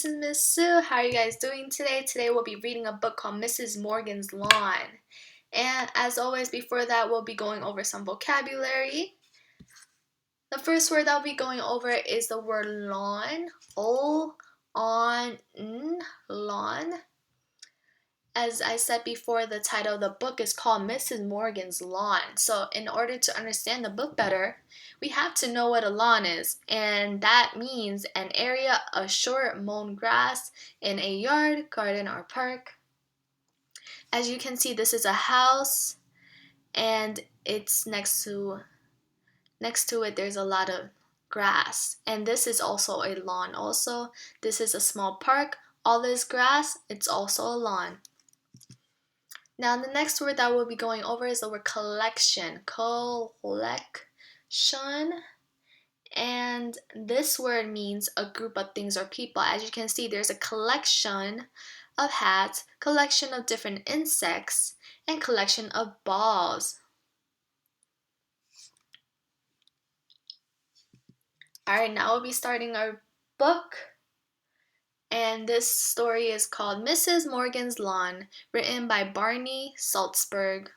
This is Miss Sue. How are you guys doing today? Today we'll be reading a book called Mrs. Morgan's Lawn. And as always, before that, we'll be going over some vocabulary. The first word that we'll be going over is the word lawn. Lawn. As I said before, the title of the book is called Mrs. Morgan's Lawn. So in order to understand the book better, we have to know what a lawn is. And that means an area of short mown grass in a yard, garden, or park. As you can see, this is a house and it's next to it there's a lot of grass. And this is also a lawn also. This is a small park. All this grass, it's also a lawn. Now, the next word that we'll be going over is the word collection. Collection. And this word means a group of things or people. As you can see, there's a collection of hats, collection of different insects, and collection of balls. Alright, now we'll be starting our book. And this story is called Mrs. Morgan's Lawn, written by Barney Salzberg.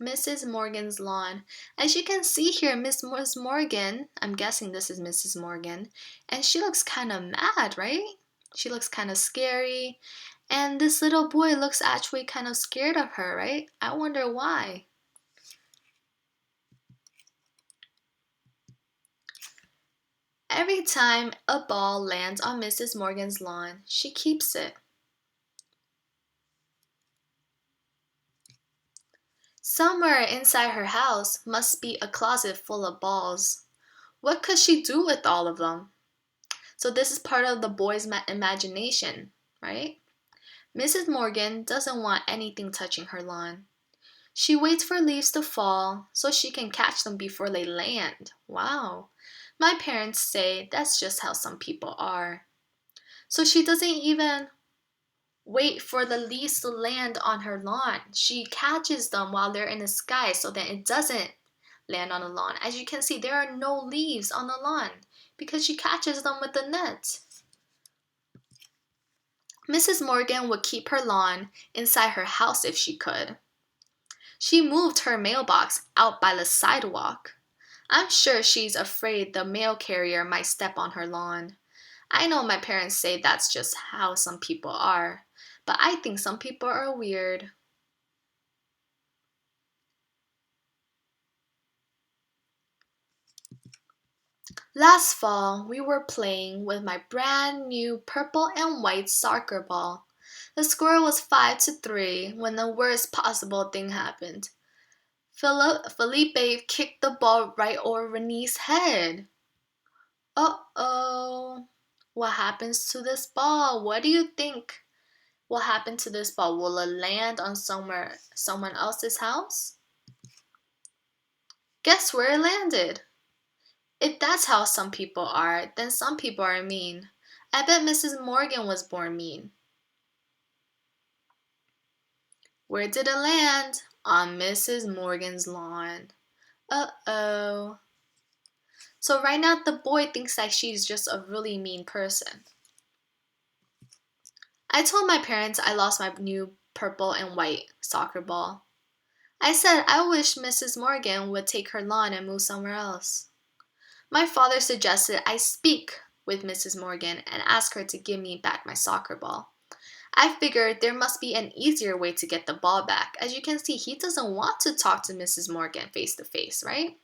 Mrs. Morgan's Lawn. As you can see here, Miss Morgan, I'm guessing this is Mrs. Morgan, and she looks kind of mad, right? She looks kind of scary, and this little boy looks actually kind of scared of her, right? I wonder why. Every time a ball lands on Mrs. Morgan's lawn, she keeps it. Somewhere inside her house must be a closet full of balls. What could she do with all of them? So this is part of the boy's imagination, right? Mrs. Morgan doesn't want anything touching her lawn. She waits for leaves to fall so she can catch them before they land. Wow. My parents say that's just how some people are. So she doesn't even wait for the leaves to land on her lawn. She catches them while they're in the sky so that it doesn't land on the lawn. As you can see, there are no leaves on the lawn because she catches them with the net. Mrs. Morgan would keep her lawn inside her house if she could. She moved her mailbox out by the sidewalk. I'm sure she's afraid the mail carrier might step on her lawn. I know my parents say that's just how some people are, but I think some people are weird. Last fall, we were playing with my brand new purple and white soccer ball. The score was 5-3 when the worst possible thing happened. Felipe kicked the ball right over Renee's head. Uh-oh. What happens to this ball? What do you think will happen to this ball? Will it land on someone else's house? Guess where it landed? If that's how some people are, then some people are mean. I bet Mrs. Morgan was born mean. Where did it land? On Mrs. Morgan's lawn. Uh-oh. So right now the boy thinks that she's just a really mean person. I told my parents I lost my new purple and white soccer ball. I said I wish Mrs. Morgan would take her lawn and move somewhere else. My father suggested I speak with Mrs. Morgan and ask her to give me back my soccer ball. I figured there must be an easier way to get the ball back. As you can see, he doesn't want to talk to Mrs. Morgan face to face, right?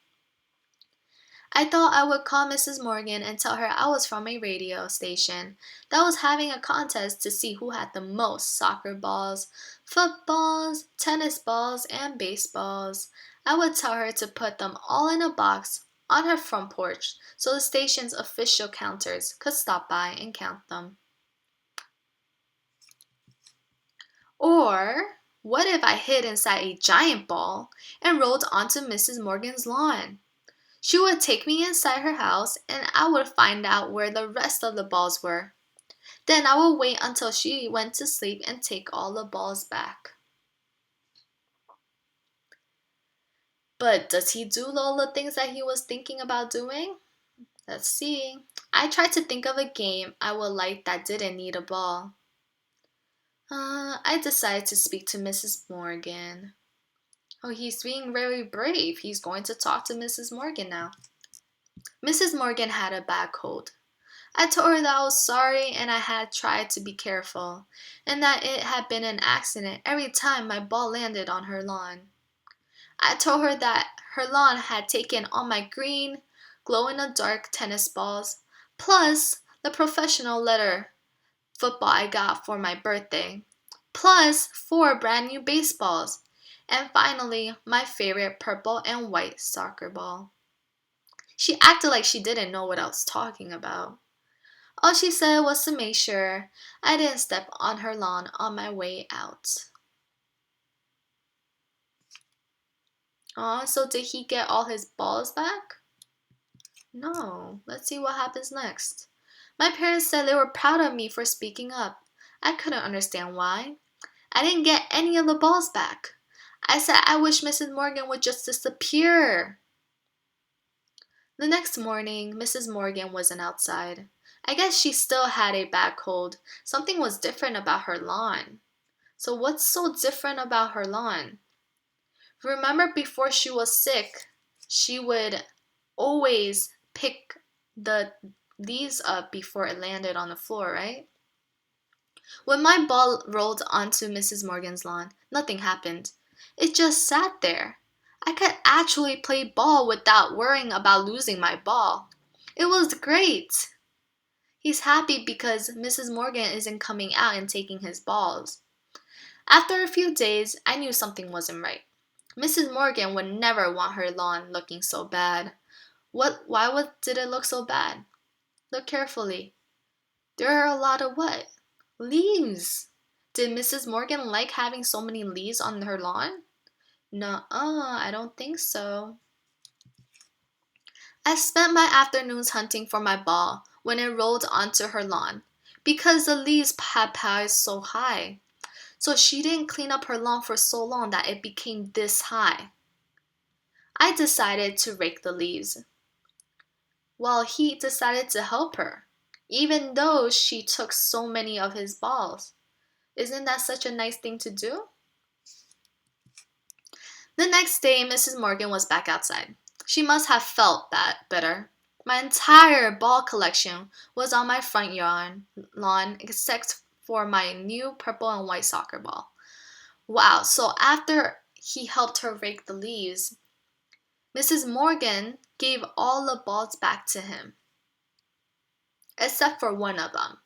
I thought I would call Mrs. Morgan and tell her I was from a radio station that was having a contest to see who had the most soccer balls, footballs, tennis balls, and baseballs. I would tell her to put them all in a box on her front porch so the station's official counters could stop by and count them. Or what if I hid inside a giant ball and rolled onto Mrs. Morgan's lawn? She would take me inside her house and I would find out where the rest of the balls were. Then I would wait until she went to sleep and take all the balls back. But does he do all the things that he was thinking about doing? Let's see. I tried to think of a game I would like that didn't need a ball. I decided to speak to Mrs. Morgan. Oh, he's being very brave. He's going to talk to Mrs. Morgan now. Mrs. Morgan had a bad cold. I told her that I was sorry and I had tried to be careful, and that it had been an accident every time my ball landed on her lawn. I told her that her lawn had taken all my green, glow-in-the-dark tennis balls, plus the professional letter football I got for my birthday, plus 4 brand new baseballs, and finally my favorite purple and white soccer ball. She acted like she didn't know what I was talking about. All she said was to make sure I didn't step on her lawn on my way out. So did he get all his balls back? No. Let's see what happens next. My parents said they were proud of me for speaking up. I couldn't understand why. I didn't get any of the balls back. I said I wish Mrs. Morgan would just disappear. The next morning, Mrs. Morgan wasn't outside. I guess she still had a bad cold. Something was different about her lawn. So what's so different about her lawn? Remember before she was sick, she would always pick the leaves up before it landed on the floor, right? When my ball rolled onto Mrs. Morgan's lawn, nothing happened. It just sat there. I could actually play ball without worrying about losing my ball. It was great. He's happy because Mrs. Morgan isn't coming out and taking his balls. After a few days, I knew something wasn't right. Mrs. Morgan would never want her lawn looking so bad. Why did it look so bad? Look carefully. There are a lot of what? Leaves. Did Mrs. Morgan like having so many leaves on her lawn? Nuh-uh, I don't think so. I spent my afternoons hunting for my ball when it rolled onto her lawn because the leaves had piled so high. So she didn't clean up her lawn for so long that it became this high. I decided to rake the leaves. Well, he decided to help her, even though she took so many of his balls. Isn't that such a nice thing to do? The next day, Mrs. Morgan was back outside. She must have felt that better. My entire ball collection was on my front lawn except for my new purple and white soccer ball. Wow, so after he helped her rake the leaves, Mrs. Morgan gave all the balls back to him, except for one of them.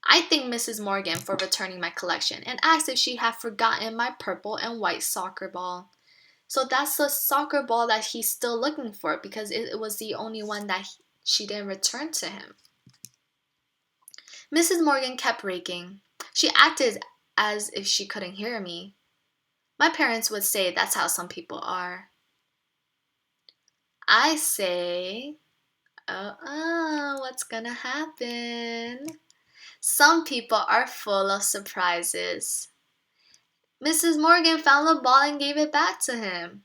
I thanked Mrs. Morgan for returning my collection and asked if she had forgotten my purple and white soccer ball. So that's the soccer ball that he's still looking for because it was the only one that she didn't return to him. Mrs. Morgan kept raking. She acted as if she couldn't hear me. My parents would say that's how some people are. I say, what's gonna happen? Some people are full of surprises. Mrs. Morgan found the ball and gave it back to him.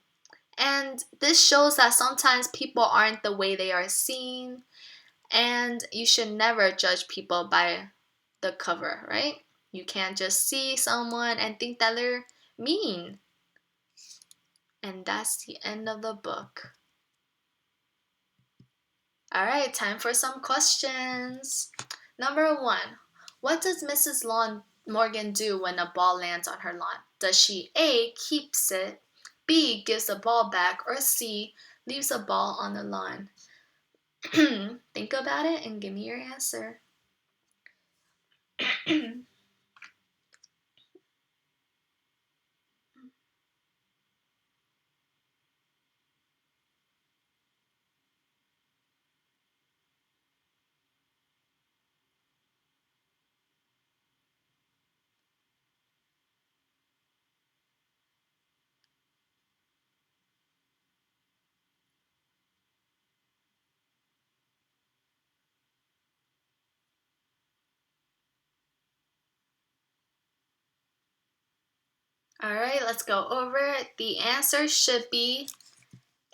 And this shows that sometimes people aren't the way they are seen, and you should never judge people by the cover, right? You can't just see someone and think that they're mean. And that's the end of the book. Alright, time for some questions. Number 1. What does Mrs. Morgan do when a ball lands on her lawn? Does she A. keeps it, B. gives the ball back, or C. leaves a ball on the lawn? Think about it and give me your answer. Alright, let's go over it. The answer should be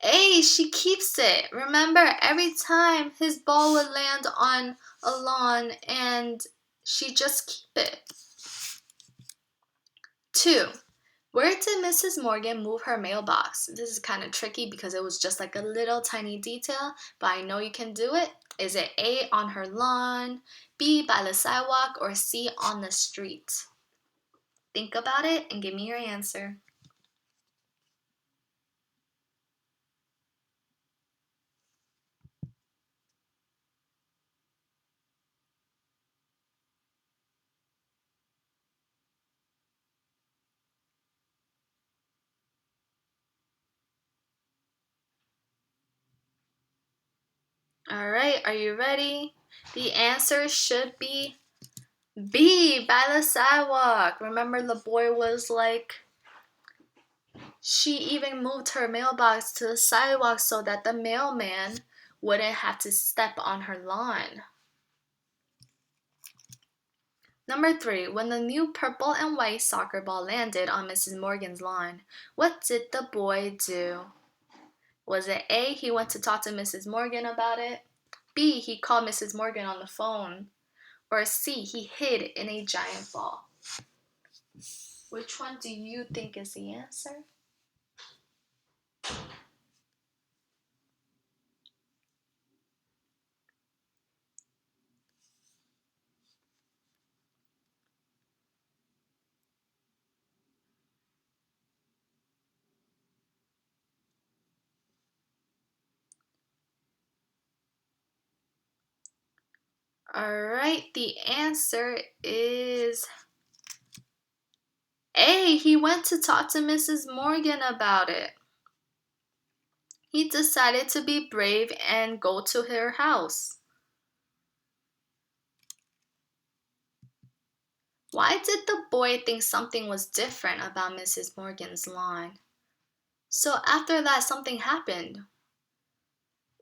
A, she keeps it. Remember, every time his ball would land on a lawn and she just keep it. 2. Where did Mrs. Morgan move her mailbox? This is kind of tricky because it was just like a little tiny detail, but I know you can do it. Is it A, on her lawn, B, by the sidewalk, or C, on the street? Think about it and give me your answer. All right, are you ready? The answer should be B, by the sidewalk. Remember, the boy was like, she even moved her mailbox to the sidewalk so that the mailman wouldn't have to step on her lawn. Number 3, when the new purple and white soccer ball landed on Mrs. Morgan's lawn, what did the boy do? Was it A, he went to talk to Mrs. Morgan about it? B, he called Mrs. Morgan on the phone? Or C, he hid in a giant ball? Which one do you think is the answer? Alright, the answer is A. He went to talk to Mrs. Morgan about it. He decided to be brave and go to her house. Why did the boy think something was different about Mrs. Morgan's lawn? So after that, something happened.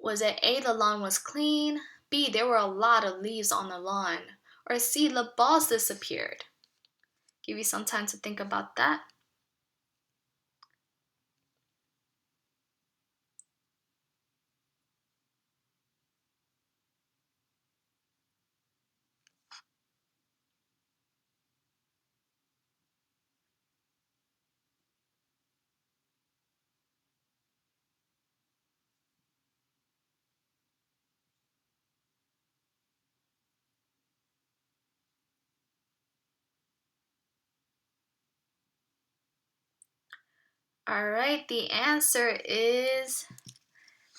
Was it A, the lawn was clean, B, there were a lot of leaves on the lawn, or C, the balls disappeared? Give you some time to think about that. Alright, the answer is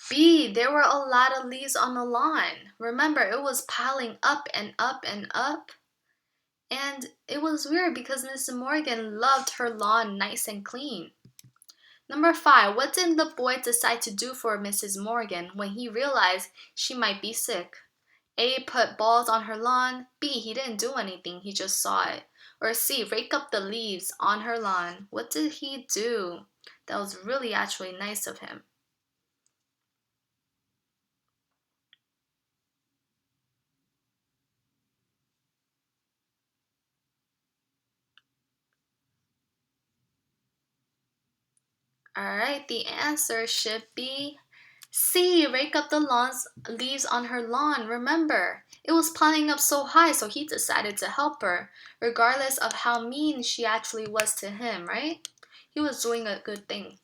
B. There were a lot of leaves on the lawn. Remember, it was piling up and up and up. And it was weird because Mrs. Morgan loved her lawn nice and clean. Number 5. What did the boy decide to do for Mrs. Morgan when he realized she might be sick? A. Put balls on her lawn. B. He didn't do anything, he just saw it. Or C. Rake up the leaves on her lawn. What did he do? That was really actually nice of him. Alright, the answer should be C. Rake up the leaves on her lawn. Remember, it was piling up so high, so he decided to help her, regardless of how mean she actually was to him, right? He was doing a good thing.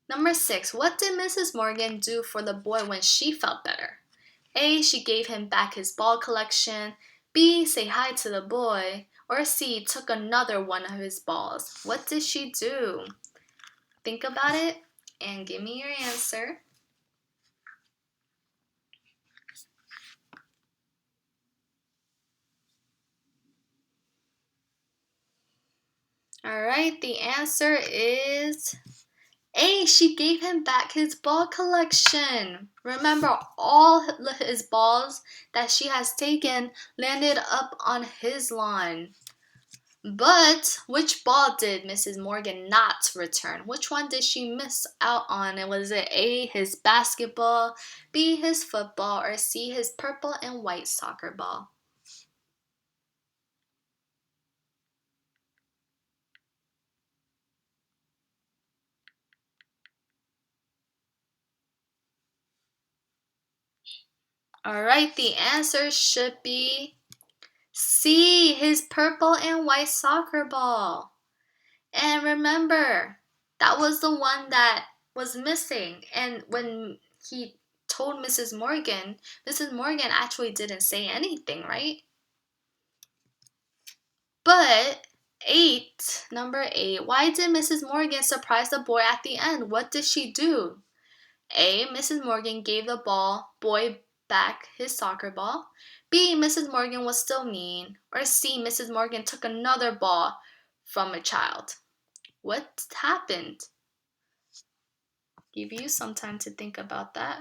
Number 6. What did Mrs. Morgan do for the boy when she felt better? A. She gave him back his ball collection. B. Say hi to the boy. Or C. Took another one of his balls. What did she do? Think about it and give me your answer. Alright, the answer is A. She gave him back his ball collection. Remember, all his balls that she has taken landed up on his lawn. But which ball did Mrs. Morgan not return? Which one did she miss out on? And was it A, his basketball, B, his football, or C, his purple and white soccer ball? Alright, the answer should be C, his purple and white soccer ball. And remember, that was the one that was missing. And when he told Mrs. Morgan actually didn't say anything, right? But number 8, why did Mrs. Morgan surprise the boy at the end? What did she do? A, Mrs. Morgan gave the boy back his soccer ball. B, Mrs. Morgan was still mean. Or C, Mrs. Morgan took another ball from a child. What happened? Give you some time to think about that.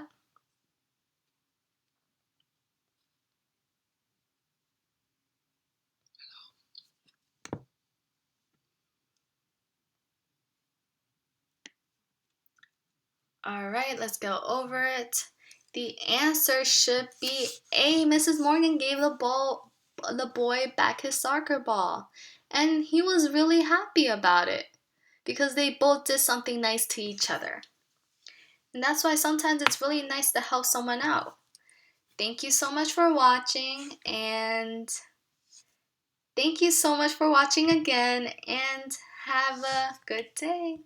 Alright, let's go over it. The answer should be A. Mrs. Morgan gave the boy back his soccer ball. And he was really happy about it because they both did something nice to each other. And that's why sometimes it's really nice to help someone out. Thank you so much for watching, and thank you so much for watching again, and have a good day.